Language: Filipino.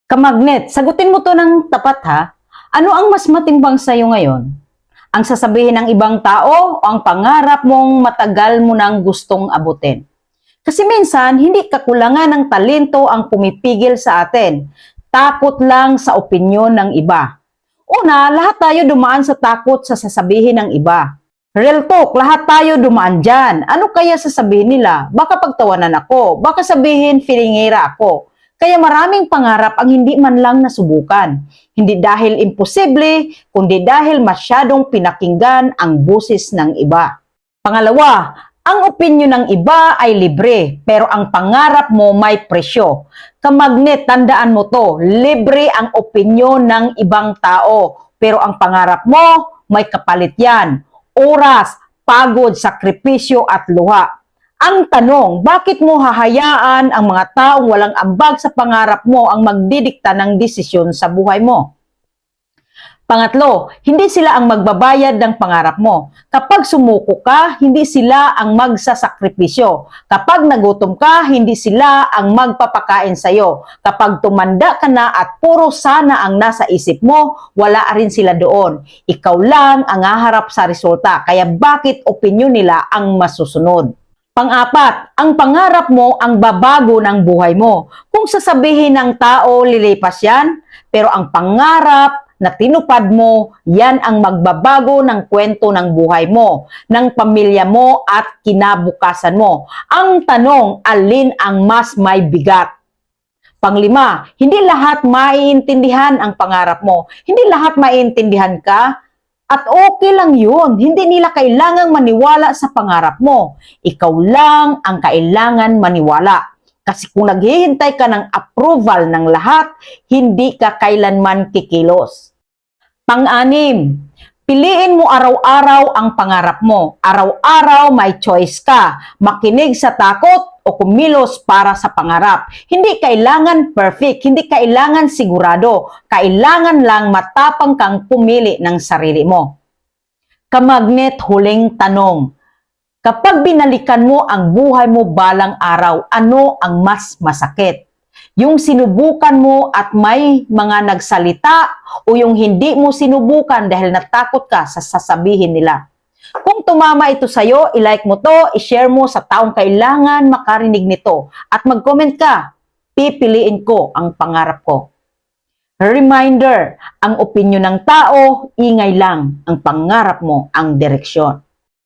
Kamagnet, sagutin mo to ng tapat ha. Ano ang mas matimbang sa'yo ngayon? Ang sasabihin ng ibang tao o ang pangarap mong matagal mo nang gustong abutin? Kasi minsan, hindi kakulangan ng talento ang pumipigil sa atin. Takot lang sa opinyon ng iba. Una, lahat tayo dumaan sa takot sa sasabihin ng iba. Real talk, lahat tayo dumaan dyan. Ano kaya sasabihin nila? Baka pagtawanan ako. Baka sabihin, filingera ako. Kaya maraming pangarap ang hindi man lang nasubukan. Hindi dahil imposible, kundi dahil masyadong pinakinggan ang busis ng iba. Pangalawa, ang opinyon ng iba ay libre, pero ang pangarap mo may presyo. Kamagnet, tandaan mo to, libre ang opinyon ng ibang tao, pero ang pangarap mo may kapalit yan. Oras, pagod, sakripisyo at luha. Ang tanong, bakit mo hahayaan ang mga taong walang ambag sa pangarap mo ang magdidikta ng desisyon sa buhay mo? Pangatlo, hindi sila ang magbabayad ng pangarap mo. Kapag sumuko ka, hindi sila ang magsasakripisyo. Kapag nagutom ka, hindi sila ang magpapakain sa'yo. Kapag tumanda ka na at puro sana ang nasa isip mo, wala rin sila doon. Ikaw lang ang haharap sa resulta. Kaya bakit opinyon nila ang masusunod? Pang-apat, ang pangarap mo ang babago ng buhay mo. Kung sasabihin ng tao, lilipas yan, pero ang pangarap na tinupad mo, yan ang magbabago ng kwento ng buhay mo, ng pamilya mo at kinabukasan mo. Ang tanong, alin ang mas may bigat? Panglima, hindi lahat maiintindihan ang pangarap mo. Hindi lahat maiintindihan ka. At okay lang yun. Hindi nila kailangang maniwala sa pangarap mo. Ikaw lang ang kailangan maniwala. Kasi kung naghihintay ka ng approval ng lahat, hindi ka kailanman kikilos. Pang-anim, piliin mo araw-araw ang pangarap mo. Araw-araw may choice ka. Makinig sa takot o kumilos para sa pangarap. Hindi kailangan perfect, hindi kailangan sigurado. Kailangan lang matapang kang pumili ng sarili mo. Kamagnet, huling tanong. Kapag binalikan mo ang buhay mo balang araw, ano ang mas masakit? Yung sinubukan mo at may mga nagsalita o yung hindi mo sinubukan dahil natakot ka sa sasabihin nila? Kung tumama ito sa'yo, i-like mo to, i-share mo sa taong kailangan makarinig nito at mag-comment ka, pipiliin ko ang pangarap ko. Reminder, ang opinyon ng tao, ingay lang, ang pangarap mo ang direksyon.